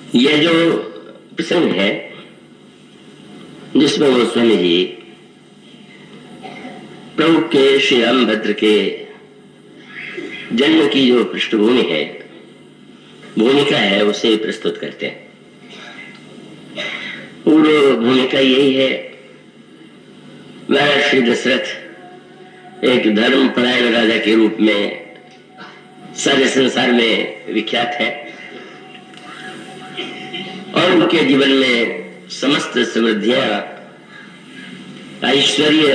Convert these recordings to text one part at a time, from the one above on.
यह जो प्रसंग है जिसमें गोस्वामी जी प्रभु के श्री रामभद्र के जन्म की जो पृष्ठभूमि है, भूमिका है, उसे प्रस्तुत करते हैं। पूर्व भूमिका यही है, महाराज श्री दशरथ एक धर्म परायण राजा के रूप में सारे संसार में विख्यात है और उनके जीवन में समस्त समृद्धियां, ऐश्वर्य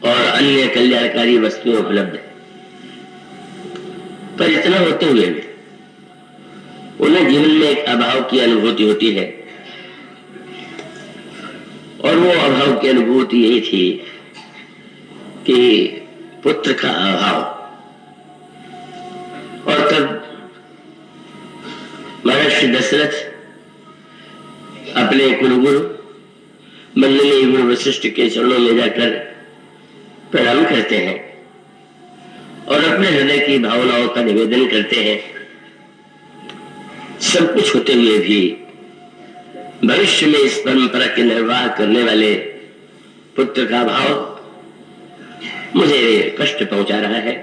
और अन्य कल्याणकारी वस्तुएं उपलब्ध है। पर इतना होते हुए भी उन्हें जीवन में एक अभाव की अनुभूति होती है और वो अभाव की अनुभूति यही थी कि पुत्र का अभाव। और तब महाराज श्री दशरथ अपने कुलगुरु मंदनीय गुरु वशिष्ठ के चरणों में जाकर प्रणाम करते हैं और अपने हृदय की भावनाओं का निवेदन करते हैं। सब कुछ होते हुए भी भविष्य में इस परंपरा के निर्वाह करने वाले पुत्र का भाव मुझे कष्ट पहुंचा रहा है।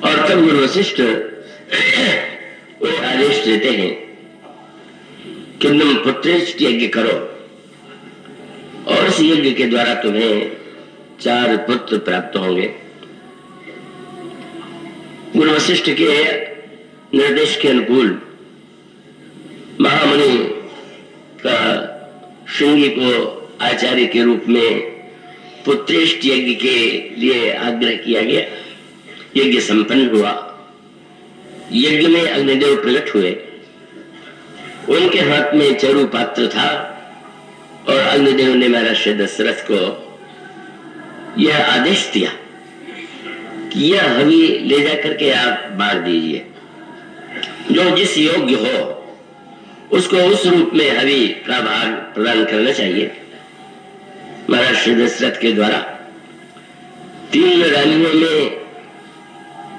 और तब गुरु वशिष्ठ आदेश देते हैं कि तुम पुत्रेष्ट यज्ञ करो और इस यज्ञ के द्वारा तुम्हें 4 पुत्र प्राप्त होंगे। गुरु वशिष्ठ के निर्देश के अनुकूल महामुनि का श्रृंगी को आचार्य के रूप में पुत्रेष्ट यज्ञ के लिए आग्रह किया गया। यज्ञ संपन्न हुआ। यज्ञ में अग्निदेव प्रकट हुए। उनके हाथ में चरु पात्र था और अग्निदेव ने महाराज श्री दशरथ को यह आदेश दिया कि यह हवि ले जाकर के आप बांट दीजिए। जो जिस योग्य हो उसको उस रूप में हवि का भाग प्रदान करना चाहिए। महाराज श्री दशरथ के द्वारा 3 रानियों में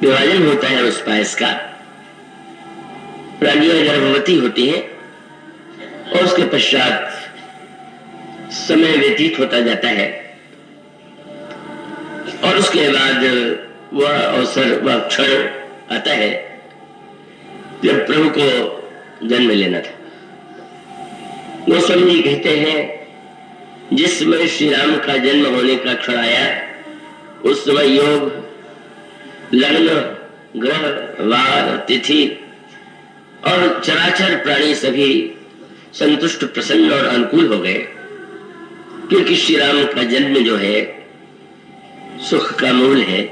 विभाजन होता है उस पायस का। रानियां गर्भवती होती हैं और उसके पश्चात समय व्यतीत होता जाता है और उसके बाद वह अवसर, वह क्षण आता है जब प्रभु को जन्म लेना था। गोस्वामी जी कहते हैं जिस समय श्री राम का जन्म होने का क्षण आया उस समय योग, लग्न, ग्रह, वार, तिथि और चराचर प्राणी सभी संतुष्ट, प्रसन्न और अनुकूल हो गए, क्योंकि श्री राम का जन्म जो है सुख का मूल है।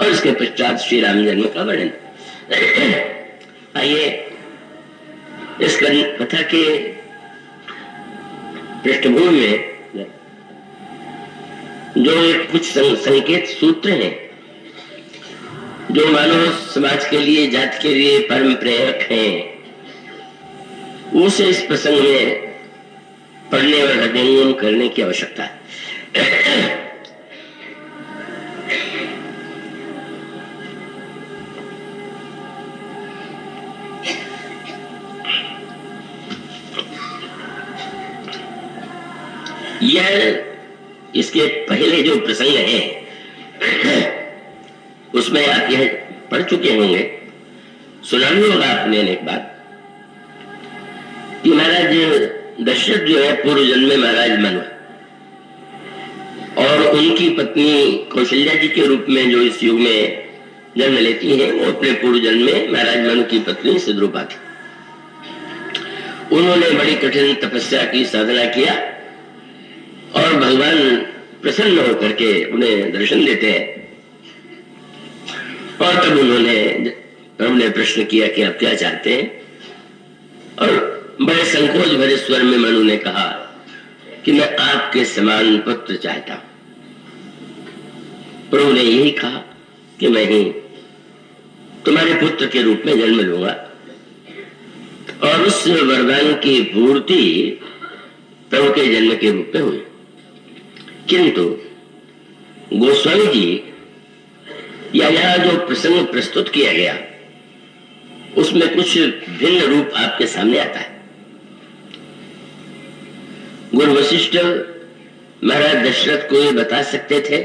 और इसके पश्चात श्री राम जन्म का वर्णन। आइए इस कथा के पृष्ठभूमि में जो कुछ संकेत सूत्र हैं जो मानव समाज के लिए, जाति के लिए परम प्रेरक हैं, उसे इस प्रसंग में पढ़ने और हृदयंगम करने की आवश्यकता है। यह इसके पहले जो प्रसंग है उसमें आप यह पढ़ चुके होंगे, सुना भी होगा आपने एक बात कि महाराज दशरथ जो है पूर्व जन्म में महाराज मनु और उनकी पत्नी कौशल्या जी के रूप में जो इस युग में जन्म लेती हैं वो अपने पूर्व जन्म में महाराज मनु की पत्नी सिद्रूपा थी। उन्होंने बड़ी कठिन तपस्या की साधना किया और भगवान प्रसन्न होकर के उन्हें दर्शन देते हैं। और तब प्रभु ने प्रश्न किया कि आप क्या चाहते हैं, और बड़े संकोच भरे स्वर में मनु ने कहा कि मैं आपके समान पुत्र चाहता हूं। प्रभु ने यही कहा कि मैं ही तुम्हारे पुत्र के रूप में जन्म लूंगा। और उस वरदान की पूर्ति प्रभु के जन्म के रूप में हुई। किंतु गोस्वामी जी या यहाँ जो प्रसंग प्रस्तुत किया गया उसमें कुछ भिन्न रूप आपके सामने आता है। गुरु वशिष्ठ महाराज दशरथ को ये बता सकते थे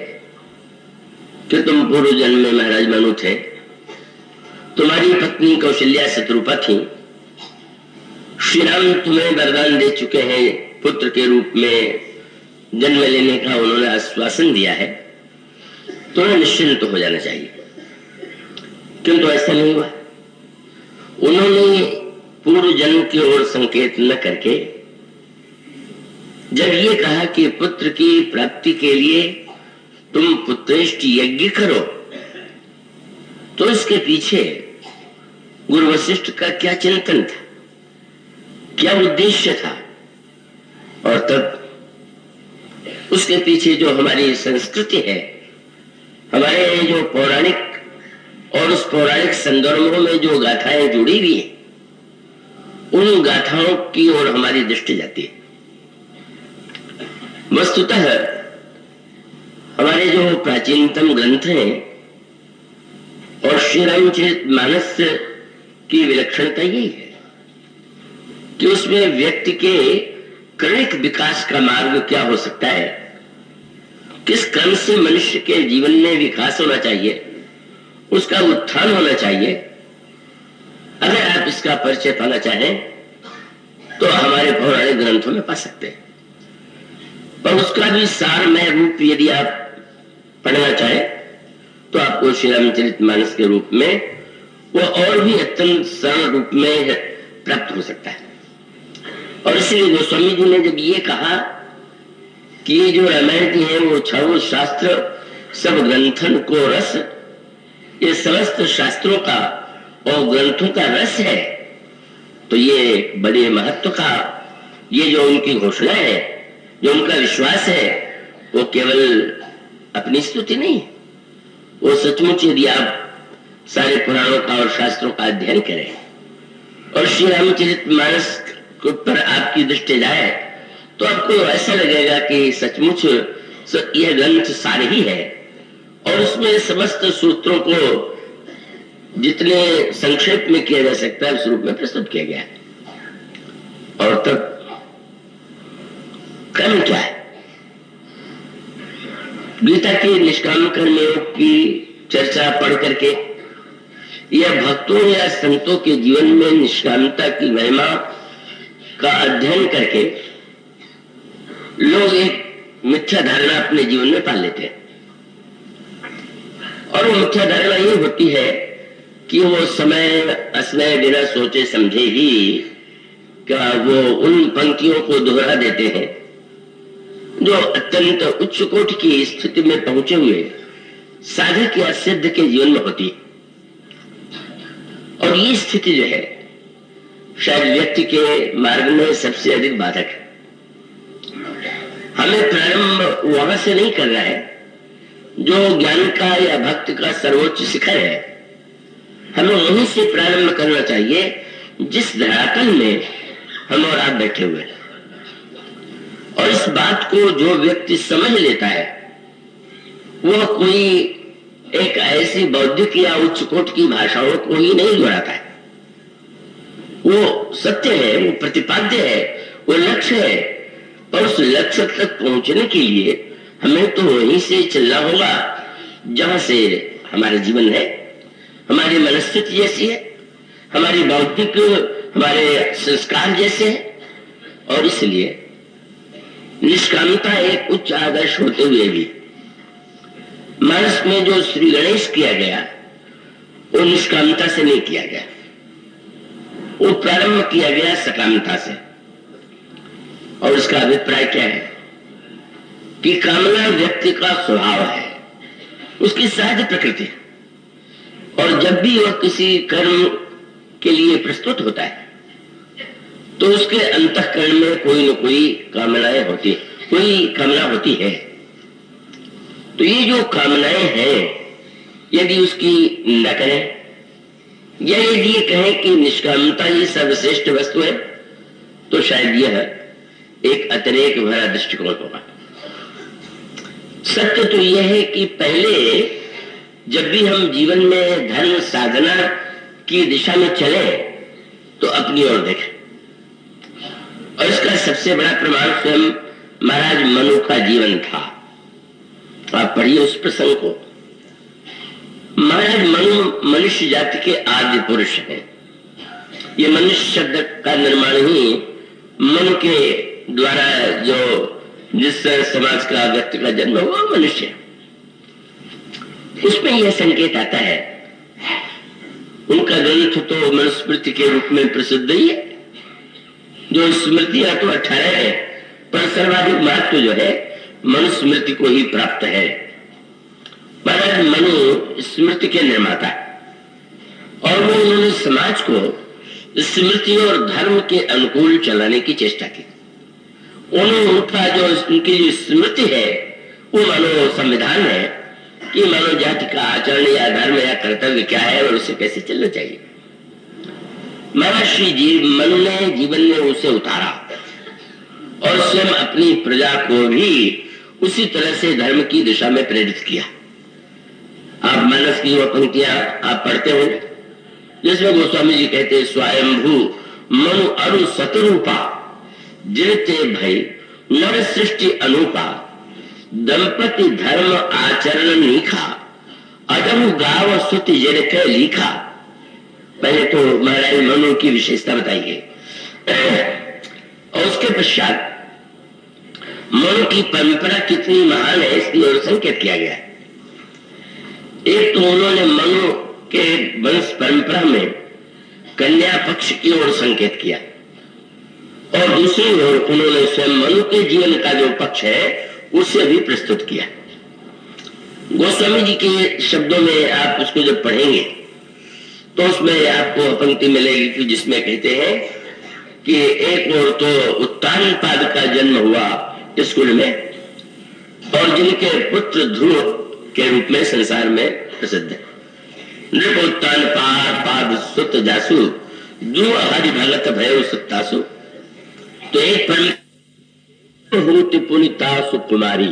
कि तुम पूर्व जन्म में महाराज मनु थे, तुम्हारी पत्नी कौशल्या शत्रुपा थी, श्री राम तुम्हें वरदान दे चुके हैं, पुत्र के रूप में जन्म लेने का उन्होंने आश्वासन दिया है, तुम्हें निश्चिंत हो जाना चाहिए। किंतु ऐसा नहीं हुआ। उन्होंने पूर्व जन्म की ओर संकेत न करके जब ये कहा कि पुत्र की प्राप्ति के लिए तुम पुत्रेष्ट यज्ञ करो, तो इसके पीछे गुरु वशिष्ठ का क्या चिंतन था, क्या उद्देश्य था, और तब उसके पीछे जो हमारी संस्कृति है, हमारे जो पौराणिक और उस पौराणिक संदर्भों में जो गाथाएं जुड़ी हुई हैं, उन गाथाओं की ओर हमारी दृष्टि जाती है। वस्तुतः हमारे जो प्राचीनतम ग्रंथ हैं और श्री रामचरितमानस की विलक्षणता यही है कि उसमें व्यक्ति के क्रमिक विकास का मार्ग क्या हो सकता है, किस क्रम से मनुष्य के जीवन में विकास होना चाहिए, उसका उत्थान होना चाहिए। अगर आप इसका परिचय पाना चाहें तो हमारे पौराणिक ग्रंथों में पा सकते हैं, और उसका भी सारमय रूप यदि आप पढ़ना चाहें तो आपको श्री रामचरितमानस के रूप में वो और भी अत्यंत सरल रूप में प्राप्त हो सकता है। और इसलिए गोस्वामी जी ने जब ये कहा कि ये जो रामायण की है वो छावो शास्त्र सब ग्रंथन को रस, ये समस्त शास्त्रों का और ग्रंथों का रस है, तो ये बड़े महत्व का ये जो उनकी घोषणा है, जो उनका विश्वास है, वो केवल अपनी स्तुति नहीं है, वो सचमुच यदि आप सारे पुराणों का और शास्त्रों का अध्ययन करें और श्री रामचरितमानस पर आपकी दृष्टि जाए तो आपको ऐसा लगेगा कि सचमुच यह ग्रंथ सारे ही है, और उसमें समस्त सूत्रों को जितने संक्षेप में किया जा सकता है उस रूप में प्रस्तुत किया गया है। और तब क्रम क्या है? गीता के निष्काम कर्म योग की चर्चा पढ़ करके या भक्तों या संतों के जीवन में निष्कामता की महिमा का अध्ययन करके लोग एक मिथ्या धारणा अपने जीवन में पाल लेते हैं, और वो मुख्य धारणा ये होती है कि वो समय असमय बिना सोचे समझे ही क्या वो उन पंक्तियों को दोहरा देते हैं जो अत्यंत उच्च कोटि की स्थिति में पहुंचे हुए साधक या सिद्ध के जीवन में होती है। और ये स्थिति जो है शायद व्यक्ति के मार्ग में सबसे अधिक बाधक है। हमें प्रारंभ वहां से नहीं करना है जो ज्ञान का या भक्त का सर्वोच्च शिखर है, हमें वहीं से प्रारंभ करना चाहिए जिस धरातल में हम और आप बैठे हुए हैं। और इस बात को जो व्यक्ति समझ लेता है वह कोई एक ऐसी बौद्धिक या उच्च कोटि की भाषाओं को ही नहीं दोहराता है। वो सत्य है, वो प्रतिपाद्य है, वो लक्ष्य है, और उस लक्ष्य तक पहुंचने के लिए हमें तो वहीं से चलना होगा जहां से हमारा जीवन है, हमारी मनस्थिति जैसी है, हमारी बौद्धिक हमारे संस्कार जैसे है। और इसलिए निष्कामता एक उच्च आदर्श होते हुए भी मानस में जो श्री गणेश किया गया वो निष्कामता से नहीं किया गया, वो प्रारंभ किया गया सकामता से। और इसका अभिप्राय क्या है कि कामना व्यक्ति का स्वभाव है, उसकी सहज प्रकृति है, और जब भी वह किसी कर्म के लिए प्रस्तुत होता है तो उसके अंतःकरण में कोई न कोई कामनाएं होती है, कोई कामना होती है। तो ये जो कामनाएं हैं यदि उसकी न करें या यदि ये कहें कि निष्कामता ही सर्वश्रेष्ठ वस्तु है तो शायद यह एक अतिरेक भरा दृष्टिकोण होगा। सत्य तो यह है कि पहले जब भी हम जीवन में धर्म साधना की दिशा में चले तो अपनी ओर देखें। और इसका सबसे बड़ा प्रमाण स्वयं महाराज मनु का जीवन था। आप पढ़िए उस प्रसंग को। महाराज मनु मनुष्य जाति के आद्य पुरुष हैं। ये मनुष्य शब्द का निर्माण ही मनु के द्वारा जो जिस समाज का व्यक्ति का जन्म हुआ मनुष्य, उसमें यह संकेत आता है। उनका ग्रंथ तो मनुस्मृति के रूप में प्रसिद्ध ही है। जो स्मृतियां तो 18 है, पर सर्वाधिक महत्व जो है मनुस्मृति को ही प्राप्त है। महाराज मनु स्मृति के निर्माता और वो उन्होंने समाज को स्मृति और धर्म के अनुकूल चलाने की चेष्टा की। उन्होंने उनका जो उनकी जो स्मृति है वो मानो संविधान है कि मानव जाति का आचरण या धर्म या कर्तव्य क्या है और उसे कैसे चलना चाहिए। महर्षि जी मनु ने जीवन में उसे उतारा और स्वयं अपनी प्रजा को भी उसी तरह से धर्म की दिशा में प्रेरित किया। आप मानस की वो पंक्तियां आप पढ़ते होंगे जिसमें गोस्वामी जी कहते हैं, स्वयंभू मनु अरु सतरूपा जिनते भई नर सृष्टि अनुपा दंपति धर्म आचरण नीखा अदम गाव सुति जन के लिखा। पहले तो महाराज मनु की विशेषता बताइए और उसके पश्चात मनु की परंपरा कितनी महान है इसकी ओर संकेत किया गया है। एक तो उन्होंने मनु के वंश परंपरा में कन्या पक्ष की ओर संकेत किया और दूसरी ओर उन्होंने स्वयं मनु के जीवन का जो पक्ष है उसे भी प्रस्तुत किया। गोस्वामी जी के शब्दों में आप उसको जब पढ़ेंगे तो उसमें आपको पंक्ति मिलेगी कि जिसमें कहते हैं कि एक ओर तो उत्तानपाद का जन्म हुआ इस कुल में और जिनके पुत्र ध्रुव के रूप में संसार में प्रसिद्ध है। नृप उत्तानपाद सुत जासु ध्रुव हरि भगत भय सुतासु। तो एक होती पुनिता सुकुमारी,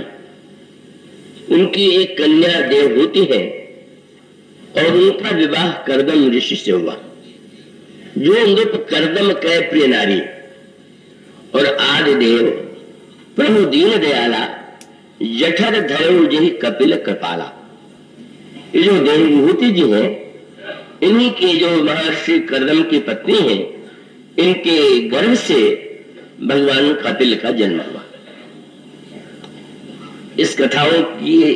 उनकी एक कन्या देवहूति है और उनका विवाह करदम ऋषि से हुआ जो नृप करदम कह प्रिय नारी और आदि देव प्रभु दीन दयाला जठर धरो जही कपिल कृपाला। ये जो देवहूति जी है इन्हीं के जो महर्षि करदम की पत्नी है इनके गर्भ से भगवान कपिल का जन्म हुआ। इस कथाओं की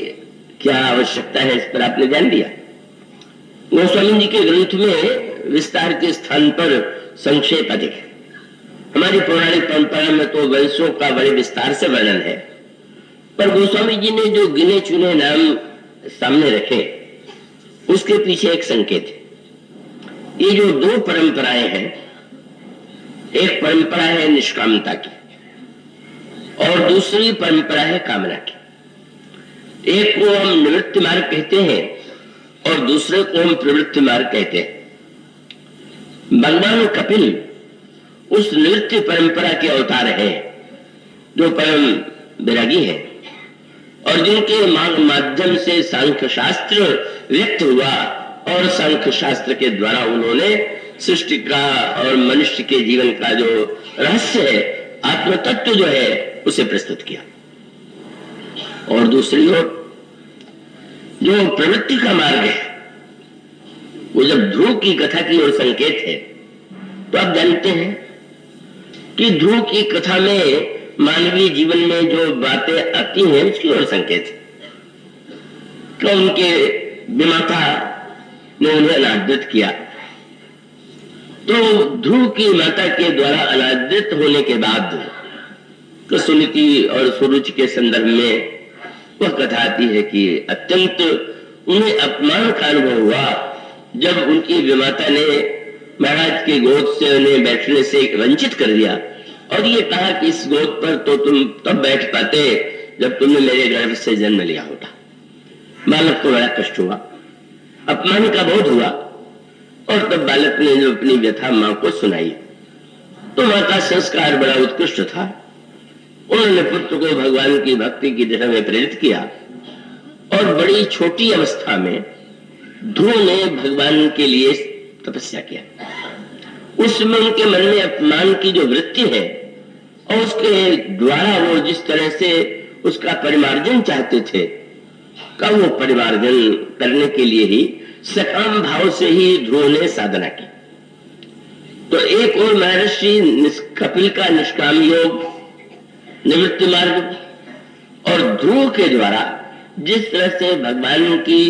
क्या आवश्यकता है इस पर आपने ध्यान दिया। गोस्वामी जी के ग्रंथ में विस्तार के स्थान पर संक्षेप अधिक है। हमारी पौराणिक परंपरा में तो वंशों का बड़े विस्तार से वर्णन है, पर गोस्वामी जी ने जो गिने चुने नाम सामने रखे उसके पीछे एक संकेत है। ये जो दो परंपराएं हैं, एक परंपरा है निष्कामता की और दूसरी परंपरा है कामना की। एक को हम निवृत्ति मार्ग कहते हैं और दूसरे को हम प्रवृत्ति मार्ग कहते हैं। भगवान कपिल उस निवृत्ति परंपरा के अवतार है जो परम वैरागी है और जिनके माध्यम से सांख्य शास्त्र व्यक्त हुआ और सांख्य शास्त्र के द्वारा उन्होंने सृष्टि का और मनुष्य के जीवन का जो रहस्य है, आत्म तत्व जो है उसे प्रस्तुत किया। और दूसरी ओर जो प्रवृत्ति का मार्ग है वो जब ध्रुव की कथा की ओर संकेत है तो आप जानते हैं कि ध्रुव की कथा में मानवीय जीवन में जो बातें आती हैं उसकी ओर संकेत है। तो उनके विमाता ने उन्हें अनादृत किया तो ध्रुव की माता के द्वारा अनादृत होने के बाद तो सुनीति और सुरुचि के संदर्भ में वह कथा आती है कि अत्यंत उन्हें अपमान का अनुभव हुआ जब उनकी विमाता ने महाराज के गोद से उन्हें बैठने से वंचित कर दिया और ये कहा कि इस गोद पर तो तुम तब बैठ पाते जब तुमने मेरे गर्भ से जन्म लिया होता। बालक को बड़ा कष्ट हुआ, अपमान का बोध हुआ और तब बालक ने जो अपनी व्यथा मां को सुनाई तो मां का संस्कार बड़ा उत्कृष्ट था। उन्होंने पुत्र को भगवान की भक्ति की दिशा में प्रेरित किया और बड़ी छोटी अवस्था में ध्रुव ने भगवान के लिए तपस्या किया। उस समय उनके मन में अपमान की जो वृत्ति है और उसके द्वारा वो जिस तरह से उसका परिमार्जन चाहते थे, का वो परिमार्जन करने के लिए ही सकाम भाव से ही ध्रुव ने साधना की। तो एक और महर्षि कपिल का निष्काम योग, निवृत्ति मार्ग, और ध्रुव के द्वारा जिस तरह से भगवान की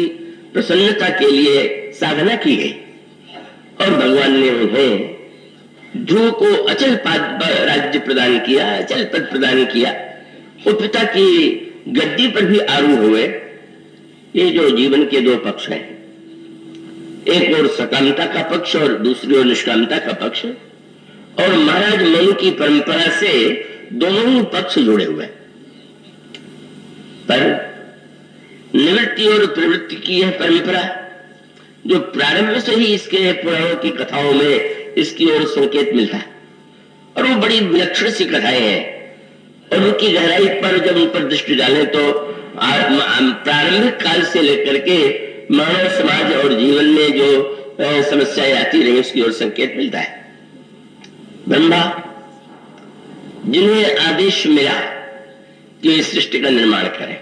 प्रसन्नता के लिए साधना की गई और भगवान ने उन्हें ध्रुव को अचल राज्य प्रदान किया, अचल पद प्रदान किया, वो पिता की गद्दी पर भी आरूढ़ हुए। ये जो जीवन के दो पक्ष हैं, एक और सकामता का पक्ष और दूसरी ओर निष्कामता का पक्ष, और महाराज मनु की परंपरा से दोनों ही पक्ष जुड़े हुए। पर निवृत्ति और प्रवृत्ति की यह परंपरा जो प्रारंभ से ही इसके पुराणों की कथाओं में इसकी ओर संकेत मिलता है, और वो बड़ी विलक्षण सी कथाएं हैं, और उनकी गहराई पर जब उन पर दृष्टि डालें तो प्रारंभिक काल से लेकर के मानव समाज और जीवन में जो समस्याएं आती रही उसकी ओर संकेत मिलता है। ब्रह्मा जिन्हें आदेश मिला कि सृष्टि का निर्माण करें,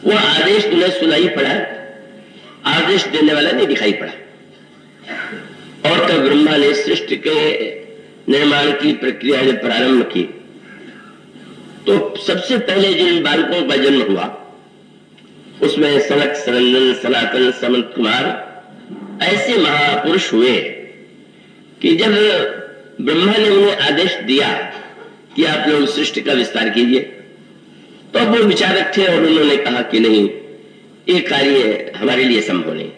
वो आदेश उन्हें सुनाई पड़ा, आदेश देने वाला नहीं दिखाई पड़ा। और तब ब्रह्मा ने सृष्टि के निर्माण की प्रक्रिया जब प्रारंभ की तो सबसे पहले जिन बालकों का जन्म हुआ उसमें सनक, सनंदन, सनातन, समंत कुमार ऐसे महापुरुष हुए कि जब ब्रह्मा ने उन्हें आदेश दिया कि आप लोग सृष्टि का विस्तार कीजिए, तो वो विचारक थे और उन्होंने कहा कि नहीं, ये कार्य हमारे लिए संभव नहीं,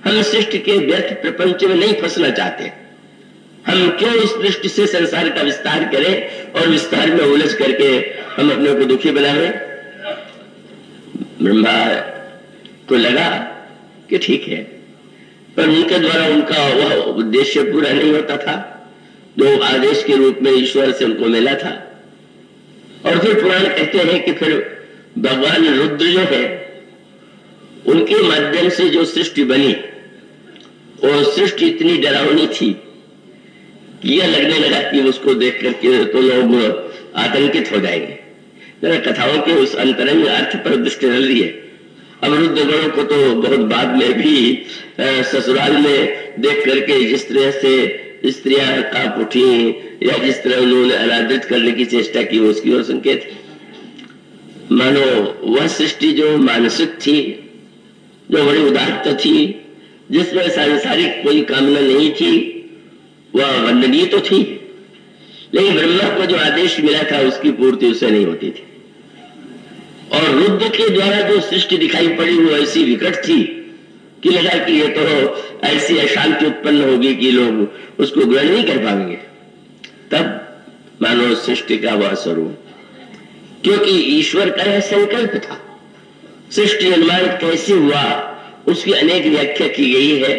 हम सृष्टि के व्यर्थ प्रपंच में नहीं फंसना चाहते, हम क्यों इस दृष्टि से संसार का विस्तार करें और विस्तार में उलझ करके हम अपने को दुखी बनावे। ब्रह्मा को लगा कि ठीक है, पर उनके द्वारा उनका वह उद्देश्य पूरा नहीं होता था जो आदेश के रूप में ईश्वर से उनको मिला था। और फिर पुराण कहते हैं कि फिर भगवान रुद्र जो है उनके माध्यम से जो सृष्टि बनी वो सृष्टि इतनी डरावनी थी कि यह लगने लगा कि उसको देख करके तो लोग आतंकित हो जाएंगे। जरा कथाओं के उस अंतरंग अर्थ पर दृष्टि डाल रही है। अब रुद्रगणों को तो बहुत बाद में भी ससुराल में देख करके जिस तरह से स्त्रियां कांप उठी या जिस तरह उन्होंने अनादृत करने की चेष्टा की उसकी ओर संकेत। मानो वह सृष्टि जो मानसिक थी, जो बड़ी उदारता थी, जिसमें सांसारिक कोई कामना नहीं थी, वह वंदनीय तो थी, लेकिन ब्रह्मा को जो आदेश मिला था उसकी पूर्ति उससे नहीं होती थी। और रुद्र के द्वारा जो सृष्टि दिखाई पड़ी वो ऐसी विकट थी कि लगा कि ये तो ऐसी अशांति उत्पन्न होगी कि लोग उसको ग्रहण नहीं कर पाएंगे। तब मानो सृष्टि का वह स्वरूप, क्योंकि ईश्वर का यह संकल्प था, सृष्टि निर्माण कैसे हुआ उसकी अनेक व्याख्या की गई है।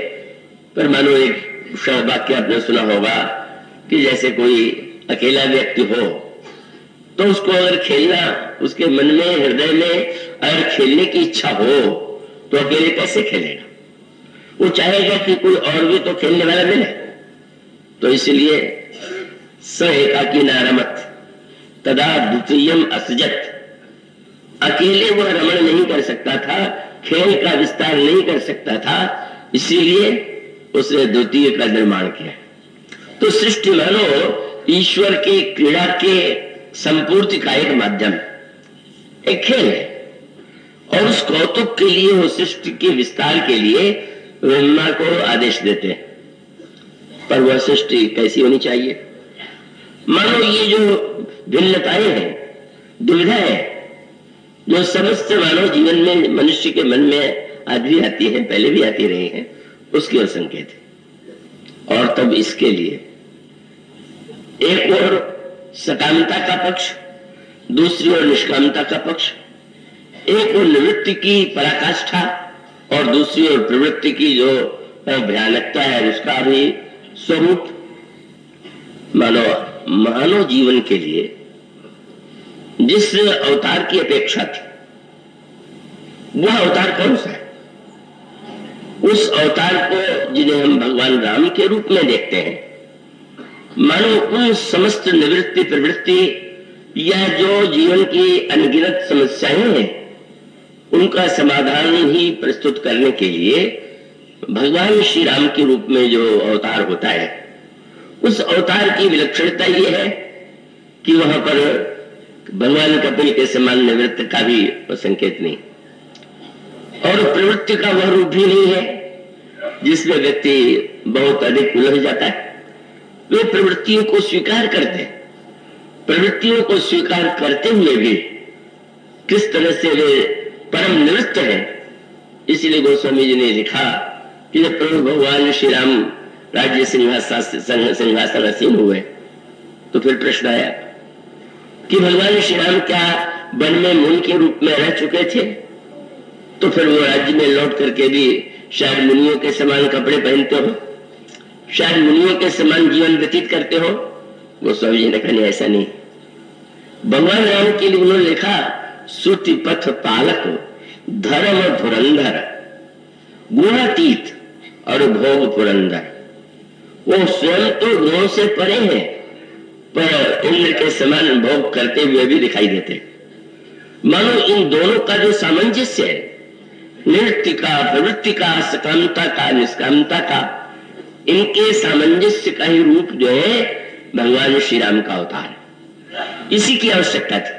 पर मानो एक वाक्य आपने सुना होगा कि जैसे कोई अकेला व्यक्ति हो तो उसको अगर खेलना, उसके मन में, हृदय में अगर खेलने की इच्छा हो तो अकेले कैसे खेलेगा? वो चाहेगा कि कोई और भी तो खेलने वाला मिले। तो इसलिए स एकाकी न रमत तदा द्वितीयम असजत, अकेले वह रमण नहीं कर सकता था, खेल का विस्तार नहीं कर सकता था, इसीलिए उसने द्वितीय का निर्माण किया। तो सृष्टि मानो ईश्वर के क्रीड़ा के संपूर्ति का एक माध्यम, एक खेल है। और उस कौतुक के लिए, वो सृष्टि के विस्तार के लिए ब्रह्मा को आदेश देते हैं। पर वह सृष्टि कैसी होनी चाहिए? मानो ये जो भिन्नताएं हैं, दुविधा है, जो समस्त मानव जीवन में मनुष्य के मन में आज भी आती है, पहले भी आती रही है, उसकी ओर संकेत है। और तब इसके लिए एक और सकामता का पक्ष, दूसरी ओर निष्कामता का पक्ष, एक और निवृत्ति की पराकाष्ठा और दूसरी ओर प्रवृत्ति की जो भयानकता है उसका भी स्वरूप। मानव जीवन के लिए जिस अवतार की अपेक्षा थी वह अवतार कौन सा है? उस अवतार को जिन्हें हम भगवान राम के रूप में देखते हैं, मानो उन समस्त निवृत्ति प्रवृत्ति या जो जीवन की अनगिनत समस्याएं हैं उनका समाधान ही प्रस्तुत करने के लिए भगवान श्री राम के रूप में जो अवतार होता है, उस अवतार की विलक्षणता ये है कि वहां पर भगवान कपिल के समान निवृत्त का भी संकेत नहीं, और प्रवृत्ति का वह रूप भी नहीं है जिसमें व्यक्ति बहुत अधिक उलझ जाता है। वे प्रवृत्तियों को स्वीकार करते हैं, प्रवृत्तियों को स्वीकार करते हुए भी किस तरह से वे परम निवृत्त है। इसीलिए गोस्वामी जी ने लिखा कि जब प्रभु भगवान श्री राम राज्य सिंहासनासीन हुए तो फिर प्रश्न आया कि भगवान श्री राम क्या वन में मुनि के रूप में रह चुके थे, तो फिर वो राज्य में लौट करके भी शायद मुनियों के समान कपड़े पहनते हो, शायद मुनियों के समान जीवन व्यतीत करते हो। गोस्वामी जी ने कहा ऐसा नहीं। भगवान राम के लिए उन्होंने लिखा श्रुति पथ पालक धर्म धुरंधर गुणातीत और भोग पुरंदर। वो स्वयं तो गुणों से परे हैं पर इंद्र के समान भोग करते हुए भी दिखाई देते। मानो इन दोनों का जो सामंजस्य है, निवृत्ति का प्रवृत्ति का, सकामता का निष्कामता का, इनके सामंजस्य का ही रूप जो है भगवान श्री राम का अवतार, इसी की आवश्यकता थी।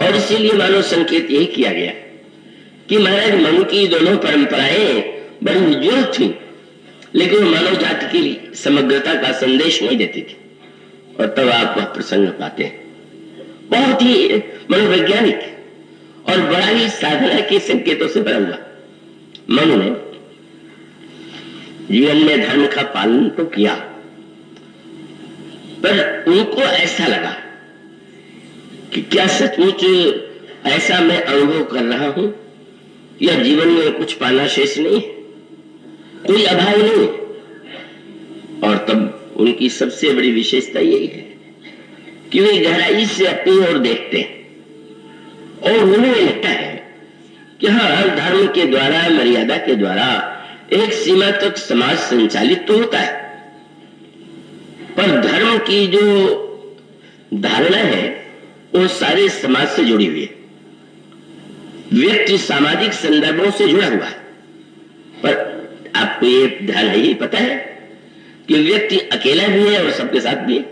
और इसीलिए मानव संकेत यही किया गया कि महाराज मनु की दोनों परंपराएं बड़ी उज्ज्वल थी, लेकिन मानव जाति के लिए समग्रता का संदेश नहीं देती थी। और तब आप वह प्रसंग पाते हैं बहुत ही मनोवैज्ञानिक और बड़ा ही साधना के संकेतों से भरा हुआ। मनु ने जीवन में धर्म का पालन तो किया, पर उनको ऐसा लगा कि क्या सचमुच ऐसा मैं अनुभव कर रहा हूं या जीवन में कुछ पाना शेष नहीं है, कोई अभाव नहीं। और तब उनकी सबसे बड़ी विशेषता यही है कि वे गहराई से अपनी ओर देखते हैं और उन्हें लगता है कि हाँ, धर्म के द्वारा, मर्यादा के द्वारा एक सीमा तक समाज संचालित तो होता है, पर धर्म की जो धारणा है वो सारे समाज से जुड़ी हुई है। व्यक्ति सामाजिक संदर्भों से जुड़ा हुआ है, पर आपको ये ध्यान है, ये पता है कि व्यक्ति अकेला भी है और सबके साथ भी है।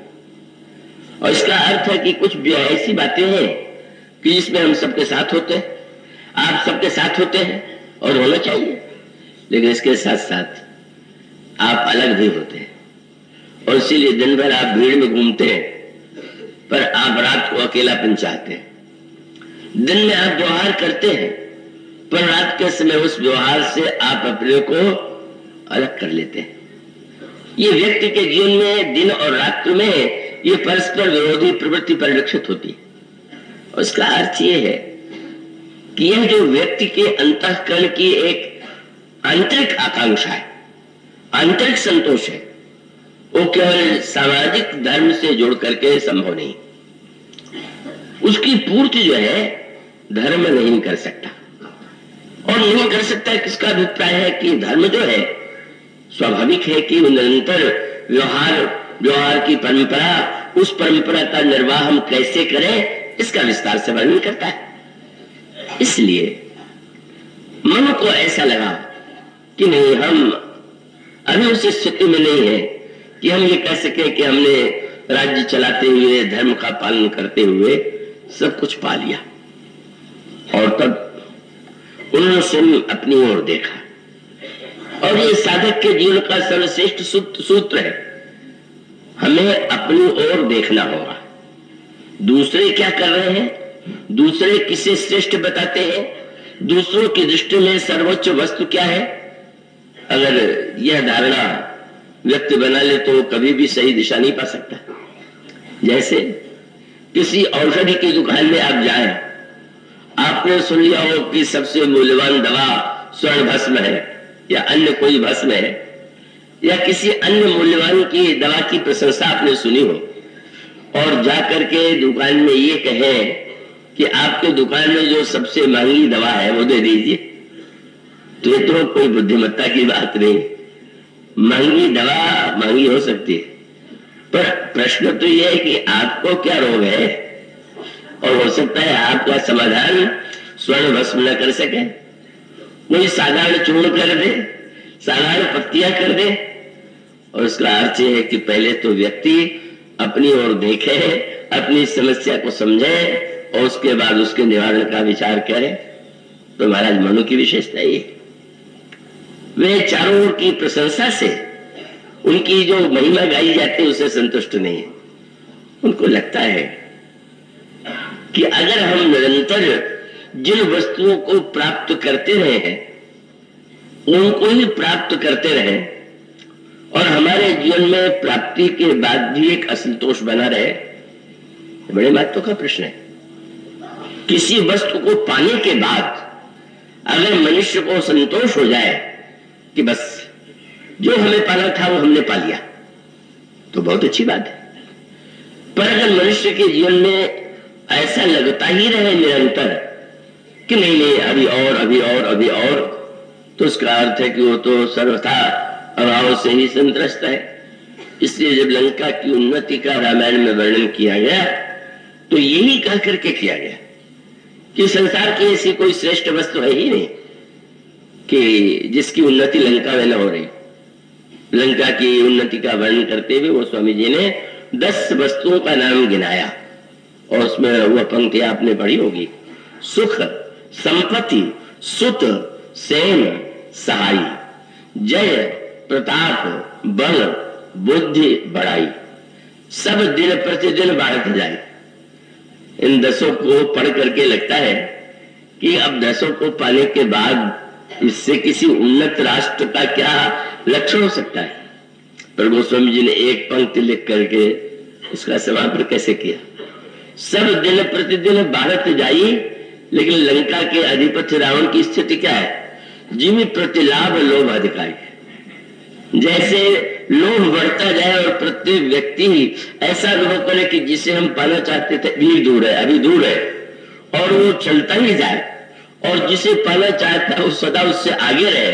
और इसका अर्थ है कि कुछ भी ऐसी बातें हैं कि जिसमें हम सबके साथ होते हैं, आप सबके साथ होते हैं और होना चाहिए, लेकिन इसके साथ साथ आप अलग भी होते हैं। और इसीलिए दिन भर आप भीड़ में घूमते हैं, पर आप रात को अकेलापन चाहते हैं। दिन में आप व्यवहार करते हैं, पर रात के समय उस व्यवहार से आप अपने को अलग कर लेते हैं। ये व्यक्ति के जीवन में दिन और रात्रि में ये परस्पर विरोधी प्रवृत्ति परिलक्षित होती है। और इसका अर्थ ये है कि यह जो व्यक्ति के अंतःकरण की एक आंतरिक आकांक्षा है, आंतरिक संतोष है, वो केवल सामाजिक धर्म से जोड़ करके संभव नहीं। उसकी पूर्ति जो है धर्म नहीं कर सकता। और नहीं कर सकता किसका अभिप्राय है कि धर्म जो है स्वाभाविक है कि निरंतर व्यवहार की परंपरा, उस परंपरा का निर्वाह हम कैसे करें, इसका विस्तार से वर्णन करता है। इसलिए मन को ऐसा लगा कि नहीं, हम अभी उस स्थिति में नहीं है कि हम ये कह सके कि हमने राज्य चलाते हुए, धर्म का पालन करते हुए सब कुछ पा लिया। और तब उन्होंने स्वयं अपनी ओर देखा, और ये साधक के जीवन का सर्वश्रेष्ठ सूत्र है, हमें अपनी ओर देखना होगा। दूसरे क्या कर रहे हैं, दूसरे किसे श्रेष्ठ बताते हैं, दूसरों की दृष्टि में सर्वोच्च वस्तु क्या है, अगर यह धारणा व्यक्ति बना ले तो कभी भी सही दिशा नहीं पा सकता। जैसे किसी औषधि की दुकान में आप जाएं, आपने सुन लिया हो कि सबसे मूल्यवान दवा स्वर्ण भस्म है या अन्य कोई भस्म है, या किसी अन्य मूल्यवान की दवा की प्रशंसा आपने सुनी हो, और जाकर के दुकान में ये कहें कि आपके दुकान में जो सबसे महंगी दवा है वो दे दीजिए, तो ये तो कोई बुद्धिमत्ता की बात नहीं। महंगी दवा महंगी हो सकती है, पर प्रश्न तो यह है कि आपको क्या रोग है, और हो सकता है आपका समाधान स्वर्ण भस्म न कर सके, कोई साधारण चूर्ण कर दे, साधारण पत्तियां कर दे। और उसका अर्थ है कि पहले तो व्यक्ति अपनी ओर देखे, अपनी समस्या को समझे और उसके बाद उसके निवारण का विचार करे। तो महाराज मनु की विशेषता ये, वे चारों ओर की प्रशंसा से, उनकी जो महिमा गाई जाती है उससे संतुष्ट नहीं है। उनको लगता है कि अगर हम निरंतर जिन वस्तुओं को प्राप्त करते रहे हैं उनको ही प्राप्त करते रहे, और हमारे जीवन में प्राप्ति के बाद भी एक असंतोष बना रहे, बड़े महत्व का प्रश्न है। किसी वस्तु को पाने के बाद अगर मनुष्य को संतोष हो जाए कि बस जो हमें पाना था वो हमने पा लिया, तो बहुत अच्छी बात है। पर अगर मनुष्य के जीवन में ऐसा लगता ही रहे निरंतर कि नहीं नहीं अभी और अभी और अभी और, तो उसका अर्थ है कि वो तो सर्वथा अभाव से ही संत्रस्त है। इसलिए जब लंका की उन्नति का रामायण में वर्णन किया गया तो यही कह करके किया गया कि संसार की ऐसी कोई श्रेष्ठ वस्तु है ही नहीं कि जिसकी उन्नति लंका में न हो रही। लंका की उन्नति का वर्णन करते हुए वो स्वामी जी ने 10 वस्तुओं का नाम गिनाया, और उसमें वह पंक्ति आपने पढ़ी होगी, सुख, संपत्ति, सुत, सेन, सहाय, जय, प्रताप, बल, बुद्धि, बड़ाई, सब दिन प्रतिदिन बढ़ते जाए। इन 10 को पढ़ करके लगता है कि अब 10 को पाने के बाद इससे किसी उन्नत राष्ट्र का क्या लक्षण हो सकता है। पर गोस्वामी जी ने एक पंक्ति लिख करके इसका समापन कैसे किया, सब दिन प्रतिदिन बढ़त जाई, लेकिन लंका के अधिपति रावण की स्थिति क्या है, जिमी प्रतिलाभ लोभ अधिकारी। जैसे लोभ बढ़ता जाए और प्रत्येक व्यक्ति ऐसा अनुभव करे कि जिसे हम पाना चाहते थे अभी दूर है, अभी दूर है, और वो चलता ही जाए, और जिसे पाना चाहता है वो सदा उससे आगे रहे,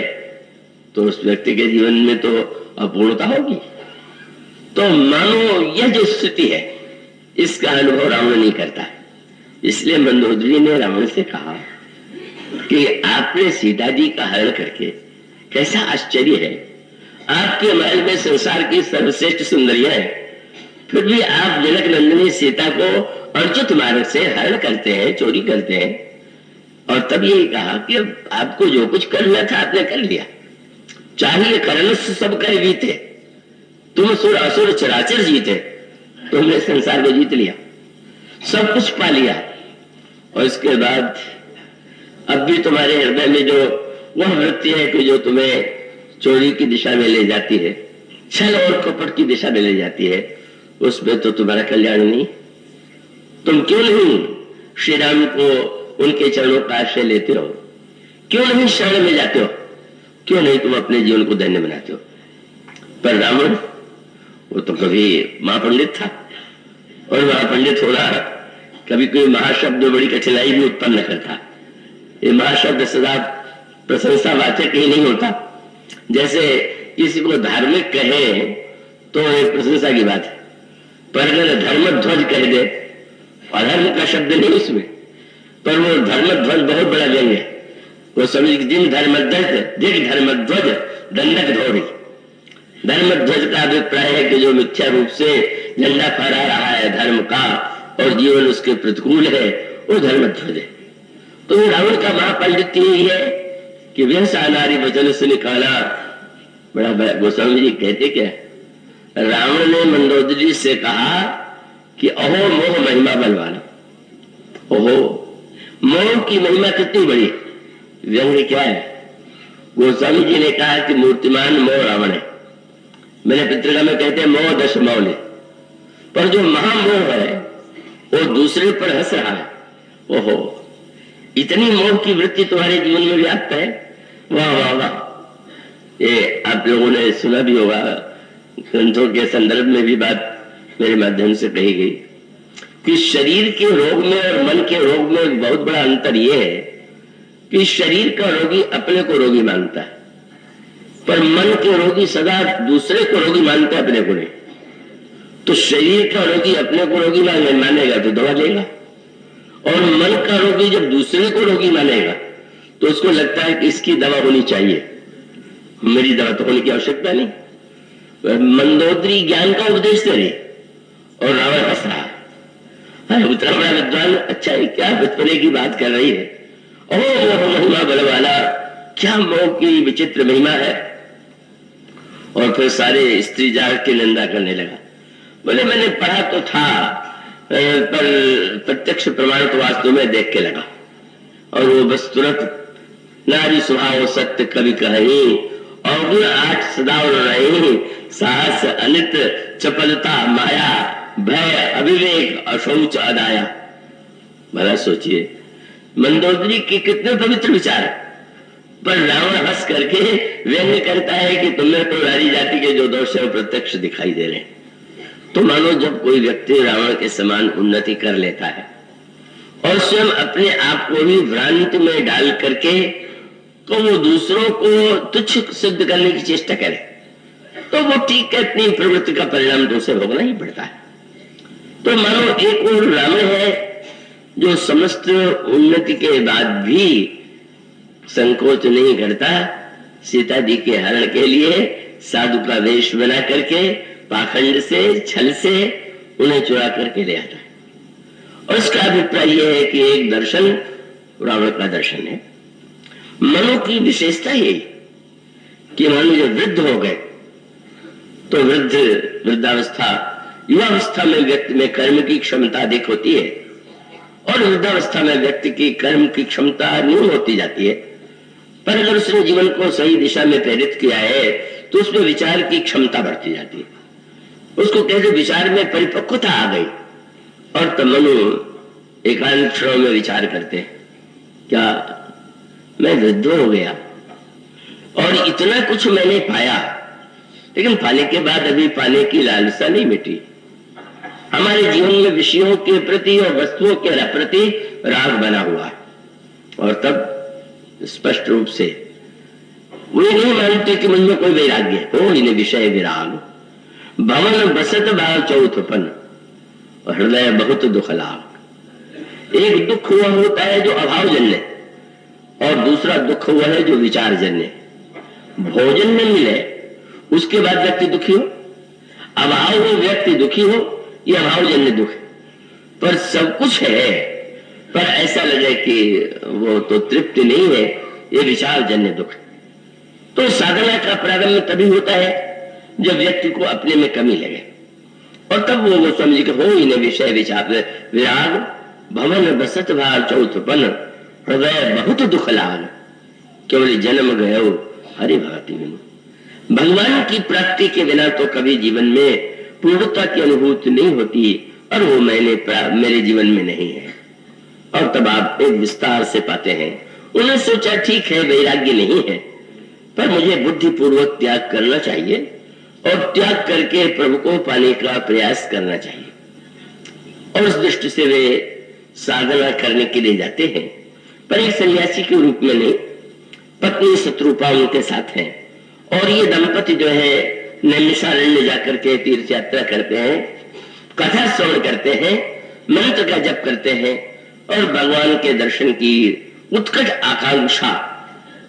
तो उस व्यक्ति के जीवन में तो अपूर्णता होगी। तो मानो यह जो स्थिति है इसका अनुभव रावण नहीं करता है। इसलिए मंदोदरी ने रावण से कहा कि आपने सीता जी का हरण करके, कैसा आश्चर्य है, आपके महल में संसार की सर्वश्रेष्ठ सुंदरियां हैं, फिर भी आप जनक नंदिनी सीता को अर्चित मार्ग से हरण करते हैं, चोरी करते हैं। और तब यही कहा कि अब आपको जो कुछ करना था आपने कर लिया, चाहिए करण से सब कर बीते, तुम सुर असुर चराचर जीते, तुमने संसार को जीत लिया, सब कुछ पा लिया, और इसके बाद अब भी तुम्हारे हृदय में जो वह वृत्ति है कि जो तुम्हें चोरी की दिशा में ले जाती है, छल और कपट की दिशा में ले जाती है, उसमें तो तुम्हारा कल्याण नहीं। तुम क्यों नहीं श्री राम को उनके चरणों का आश्रय लेते हो, क्यों नहीं शरण में जाते हो, क्यों नहीं तुम अपने जीवन को धन्य बनाते हो। पर रावण वो तो कभी महापंडित था, और महापंडित होना कभी कोई महाशब्द बड़ी कठिनाई भी उत्पन्न करता। ये महाशब्द सदा प्रशंसावाचक ही नहीं होता। जैसे किसी को धार्मिक कहे तो एक प्रशंसा की बात है, पर अगर धर्मध्वज कह दे, अधर्म का शब्द नहीं उसमें, पर वो धर्मध्वज बहुत बड़ा व्यंग है। वो समझ जिन धर्मध्वज दिख धर्मध्वज दंडक धोरी। धर्मध्वज का अभिप्राय है कि जो मिथ्या रूप से झंडा फहरा रहा है धर्म का और जीवन उसके प्रतिकूल है, वो धर्मध्वज है। तो रावण का महापंडित यही है कि व्यवसाय नारी वचन से निकाला। बड़ा गोस्वामी जी कहते क्या, रावण ने मंदोदरी से कहा कि अहो मोह महिमा बलवाना। ओहो, मोह की महिमा कितनी बड़ी है। व्यंग्य क्या है, गोस्वामी जी ने कहा कि मूर्तिमान मोह रावण है। मैंने पितृका में कहते हैं मोह दश मौले, पर जो महामोह है वो दूसरे पर हंस रहा है। ओहो, इतनी मोह की वृत्ति तुम्हारे जीवन में व्याप्त है, वाह वाह वाह। ये आप लोगों ने सुना भी होगा, ग्रंथों के संदर्भ में भी बात मेरे माध्यम से कही गई कि शरीर के रोग में और मन के रोग में एक बहुत बड़ा अंतर यह है कि शरीर का रोगी अपने को रोगी मानता है, पर मन के रोगी सदा दूसरे को रोगी मानता है, अपने को नहीं। तो शरीर का रोगी अपने को रोगी मानेगा तो दवा लेगा, और मन का रोगी जब दूसरे को रोगी मानेगा तो उसको लगता है कि इसकी दवा होनी चाहिए, मेरी दवा तो होने की आवश्यकता नहीं। मंदोदरी ज्ञान का उपदेश दे रही और रावण हंस रहा है। उतना बड़ा विद्वान, अच्छा है क्या बचपने की बात कर रही है, ओह महिमा बलवाला, क्या मोह की विचित्र महिमा है। और फिर सारे स्त्री जात की निंदा करने लगा। बोले मैंने पढ़ा तो था, पर प्रत्यक्ष प्रमाण तो वास्तव में देख के लगा, और वो बस तुरंत नारी स्वभाव सत्य कवि कहीं, अवगुण 8 सदा रही, साहस अनित चपलता माया, भय अविवेक अशौच अदाया। भला सोचिए मंदोदरी के कितने पवित्र विचार, पर रावण हंस करके व्यंग्य करता है कि तुम्हें तो नारी जाति के जो दोष है प्रत्यक्ष दिखाई दे रहे हैं। तो मानो जब कोई व्यक्ति रावण के समान उन्नति कर लेता है और स्वयं अपने आप को ही भ्रांति में डाल करके तो वो दूसरों को तुच्छ सिद्ध करने की चेष्टा करे, तो वो ठीक है, अपनी प्रवृत्ति का परिणाम तो उसे भोगना ही पड़ता है। तो मानो एक और रावण है जो समस्त उन्नति के बाद भी संकोच नहीं करता, सीता जी के हरण के लिए साधु का वेश बना करके पाखंड से छल से उन्हें चुरा करके ले आता है। और इसका अभिप्राय यह है कि एक दर्शन रावण का दर्शन है। मनु की विशेषता यही कि मनु जब वृद्ध हो गए तो वृद्धावस्था, युवावस्था में व्यक्ति में कर्म की क्षमता अधिक होती है और वृद्धावस्था में व्यक्ति की कर्म की क्षमता न्यून होती जाती है। पर अगर उसने जीवन को सही दिशा में प्रेरित किया है तो उसमें विचार की क्षमता बढ़ती जाती है, उसको कैसे विचार में परिपक्वता आ गई। और तब मनु एकांत क्षणों में विचार करते हैं, क्या मैं वृद्ध हो गया और इतना कुछ मैंने पाया, लेकिन पाने के बाद अभी पाने की लालसा नहीं मिटी। हमारे जीवन में विषयों के प्रति और वस्तुओं के प्रति राग बना हुआ है। और तब स्पष्ट रूप से वो नहीं मानते कि मुझमें कोई वैराग्य हो, इन्हें विषय विराग। भवन बसत भाव चौथपन और हृदय बहुत दुख लाग। एक दुख हुआ होता है जो अभाव जन्य, और दूसरा दुख हुआ है जो विचार जन्य। भोजन न मिले उसके बाद व्यक्ति दुखी हो, अभाव हो व्यक्ति दुखी हो, यह अभाव जन्य दुख है। पर सब कुछ है पर ऐसा लगे कि वो तो तृप्ति नहीं है, ये विचार जन्य दुख है। तो साधना का प्रारंभ तभी होता है जब व्यक्ति को अपने में कमी लगे, और तब वो समझ के हो इन्हें विषय विचार विराग। भवन बसत भार चौथपन हृदय बहुत दुख लाग, केवल जन्म गयो हरि भगति बिनु। भगवान की प्राप्ति के बिना तो कभी जीवन में पूर्णता की अनुभूति नहीं होती, और वो मेरे जीवन में नहीं है। और तब आप एक विस्तार से पाते हैं, उन्होंने सोचा ठीक है वैराग्य नहीं है, पर मुझे बुद्धिपूर्वक त्याग करना चाहिए और त्याग करके प्रभु को पाने का प्रयास करना चाहिए। और उस दृष्टि से वे साधना करने के लिए जाते हैं, पर एक सन्यासी के रूप में नहीं। पत्नी शत्रुपा उनके साथ है, और ये दंपति जो है नैमिषारण्य जाकर के तीर्थ यात्रा करते हैं, कथा श्रवण करते हैं, मंत्र का जप करते हैं, और भगवान के दर्शन की उत्कट आकांक्षा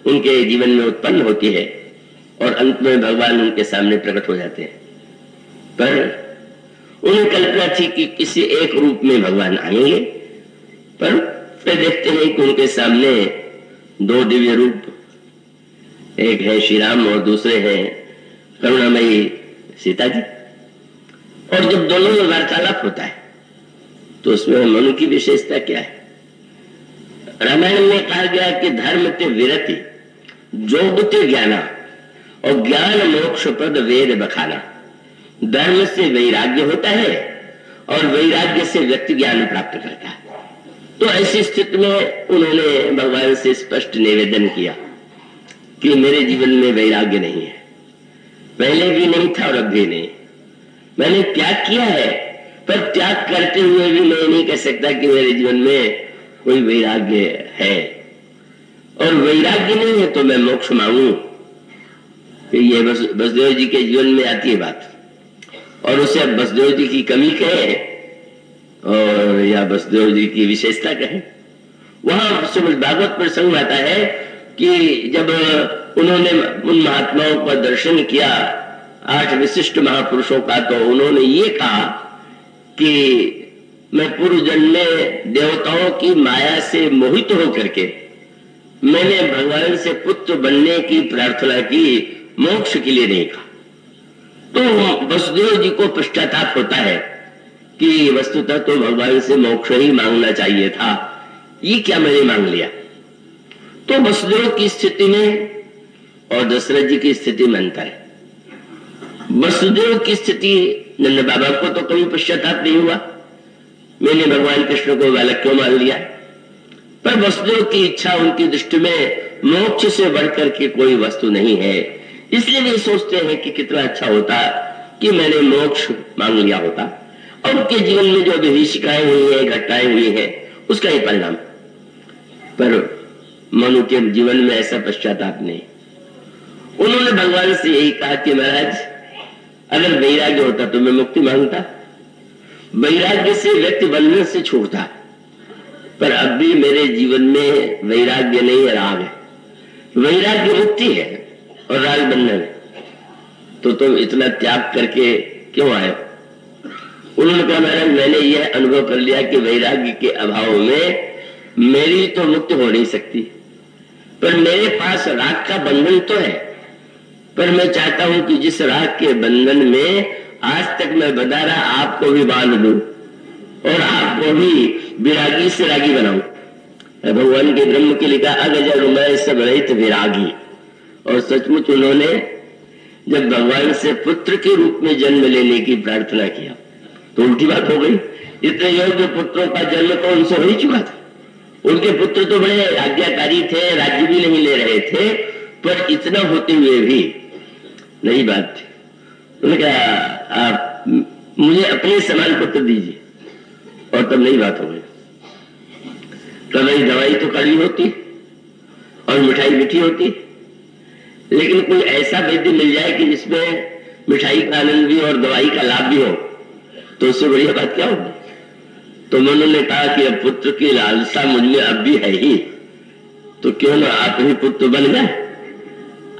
उनके जीवन में उत्पन्न होती है, और अंत में भगवान उनके सामने प्रकट हो जाते हैं। पर उन्हें कल्पना थी कि किसी एक रूप में भगवान आएंगे, पर फिर देखते हैं कि उनके सामने 2 दिव्य रूप, एक है श्री राम और दूसरे हैं करुणामयी सीता जी। और जब दोनों में वार्तालाप होता है तो उसमें मनु की विशेषता क्या है? रामायण में कहा गया कि धर्म ते विरति, जोग ते ज्ञाना, और ज्ञान मोक्ष पद वेद बखाना। धर्म से वैराग्य होता है और वैराग्य से व्यक्ति ज्ञान प्राप्त करता है। तो ऐसी स्थिति में उन्होंने भगवान से स्पष्ट निवेदन किया कि मेरे जीवन में वैराग्य नहीं है, पहले भी नहीं था और अब भी नहीं। मैंने त्याग किया है, पर त्याग करते हुए भी मैं नहीं कह सकता कि मेरे जीवन में कोई वैराग्य है। और वैराग्य नहीं है तो मैं मोक्ष मांगू, ये बसदेव जी के जीवन में आती है बात। और उसे अब बसदेव जी की कमी कहे और या बसदेव जी की विशेषता कहे। वहां श्रीमद् भागवत प्रसंग आता है कि जब उन्होंने उन महात्माओं का दर्शन किया, 8 विशिष्ट महापुरुषों का, तो उन्होंने ये कहा कि मैं पूर्व जन्म में देवताओं की माया से मोहित होकर के मैंने भगवान से पुत्र बनने की प्रार्थना की, मोक्ष के लिए नहीं कहा। तो वसुदेव जी को पश्चाताप होता है कि वस्तुतः तो भगवान से मोक्ष ही मांगना चाहिए था, ये क्या मैंने मांग लिया। तो वसुदेव की स्थिति में और दशरथ जी की स्थिति में अंतर है। वसुदेव की स्थिति, नंद बाबा को तो कभी पश्चाताप नहीं हुआ, मैंने भगवान कृष्ण को बालक क्यों मान लिया, पर वसुदेव की इच्छा उनकी दृष्टि में मोक्ष से बढ़कर के कोई वस्तु नहीं है, इसलिए वे सोचते हैं कि कितना अच्छा होता कि मैंने मोक्ष मांग लिया होता। और उनके जीवन में जो विभीषिकाएं हुई है, घटनाएं हुई है, उसका ही परिणाम। पर मनु के जीवन में ऐसा पश्चाताप नहीं। उन्होंने भगवान से यही कहा कि महाराज अगर वैराग्य होता तो मैं मुक्ति मांगता, वैराग्य से व्यक्ति बंधन से छूटता, पर अब भी मेरे जीवन में वैराग्य नहीं है, राग है। वैराग्य मुक्ति है और राग बंधन है, तो तुम इतना त्याग करके क्यों आए। उन्होंने कहा महाराज मैंने यह अनुभव कर लिया कि वैराग्य के अभाव में मेरी तो मुक्ति हो नहीं सकती, पर मेरे पास राग का बंधन तो है, पर मैं चाहता हूं कि जिस राग के बंधन में आज तक मैं बता रहा, आपको भी बांध दूं और आपको भी विरागी से रागी बनाऊं। भगवान के ब्रह्म के लिखा अगजर मैं सब रहित विरागी। और सचमुच उन्होंने जब भगवान से पुत्र के रूप में जन्म लेने की प्रार्थना किया तो उल्टी बात हो गई। इतने योग्य पुत्रों का जन्म तो उनसे हो ही चुका था। उनके पुत्र तो बड़े आज्ञाकारी थे, राज्य भी नहीं ले रहे थे, पर इतना होते हुए भी नई बात थी। उन्होंने कहा आप मुझे अपने समान पुत्र दीजिए, और तब नई बात हो गई। कभी दवाई तो कड़वी होती और मिठाई मीठी होती, लेकिन कोई ऐसा वैद्य मिल जाए कि जिसमें मिठाई का आनंद भी और दवाई का लाभ भी हो, तो उससे बढ़िया बात क्या होगी। तो उन्होंने कहा कि अब पुत्र की लालसा मुझमें अब भी है ही, तो क्यों ना आप ही पुत्र बन गए।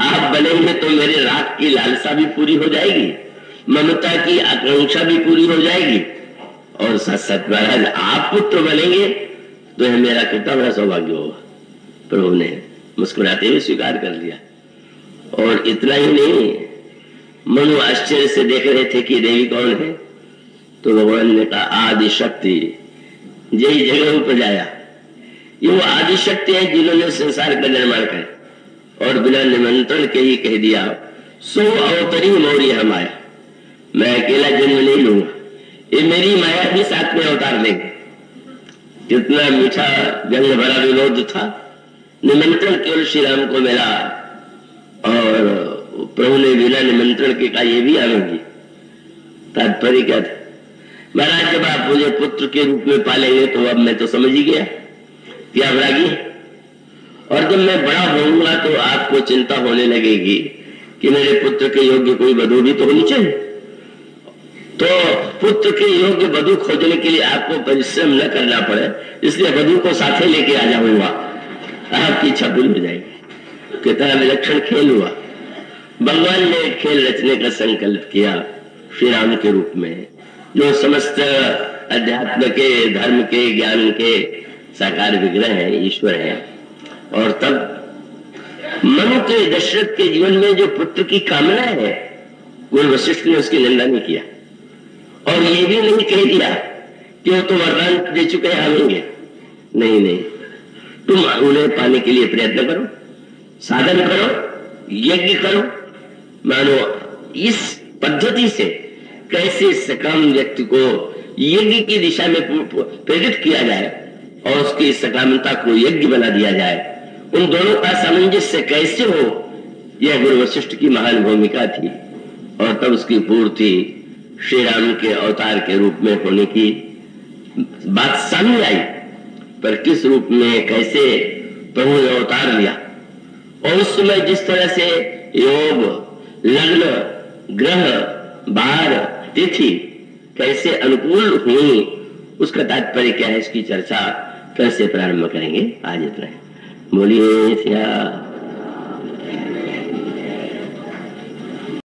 आप बनेंगे तो मेरे राग की लालसा भी पूरी हो जाएगी, ममता की आकांक्षा भी पूरी हो जाएगी, और साथ साथ महाराज आप पुत्र बनेंगे तो यह मेरा कितना बड़ा सौभाग्य होगा। प्रभु ने मुस्कुराते हुए स्वीकार कर लिया। और इतना ही नहीं, मनु आश्चर्य से देख रहे थे कि देवी कौन है, तो भगवान ने कहा आदि शक्ति जय जगह उपजाया। ये वो आदि शक्ति है जिन्होंने संसार का निर्माण किया और बिना निमंत्रण के ही कह दिया सो अवतरी मौर्य हम आया। मैं अकेला जन्म नहीं लूंगा, ये मेरी माया भी साथ में अवतार लेंगे। कितना मीठा व्यंग भरा विनोद था। निमंत्रण केवल श्री राम को मिला और प्रभु ने बिना निमंत्रण के कहा ये भी आवेंगी। तात्पर्य क्या था, महाराज जब आप मुझे पुत्र के रूप में पालेंगे तो अब मैं तो समझ ही गया कि आप रागी, और जब मैं बड़ा होऊंगा तो आपको चिंता होने लगेगी कि मेरे पुत्र के योग्य कोई वधू भी तो होनी चाहिए। तो पुत्र के योग्य वधू खोजने के लिए आपको परिश्रम न करना पड़े, इसलिए वधू को साथे लेके आ जाऊंगा, आपकी इच्छा पूरी हो जाएगी। कितना विलक्षण खेल हुआ। भगवान ने खेल रचने का संकल्प किया श्री राम के रूप में, जो समस्त अध्यात्म के, धर्म के, ज्ञान के साकार विग्रह है, ईश्वर है। और तब मनु के, दशरथ के जीवन में जो पुत्र की कामना है, गुरु वशिष्ठ ने उसकी निंदा नहीं किया और ये भी नहीं कह दिया कि वो तो वरदान दे चुके हैं आवेंगे। नहीं नहीं, तुम उन्हें पाने के लिए प्रयत्न करो, साधन करो, यज्ञ करो। मानो इस पद्धति से कैसे सकाम व्यक्ति को यज्ञ की दिशा में प्रेरित किया जाए और उसकी सकामता को यज्ञ बना दिया जाए, उन दोनों का सामंजस्य कैसे हो, यह गुरु वशिष्ठ की महान भूमिका थी। और तब उसकी पूर्ति श्री राम के अवतार के रूप में होने की बात सामने आई, पर किस रूप में, कैसे, प्रभु ने अवतार लिया। और उस समय जिस तरह से योग, लग्न, ग्रह, बार, तिथि कैसे अनुकूल हुई, उसका तात्पर्य क्या है, इसकी चर्चा कल से प्रारंभ करेंगे। आज इतना है। बोलिए श्री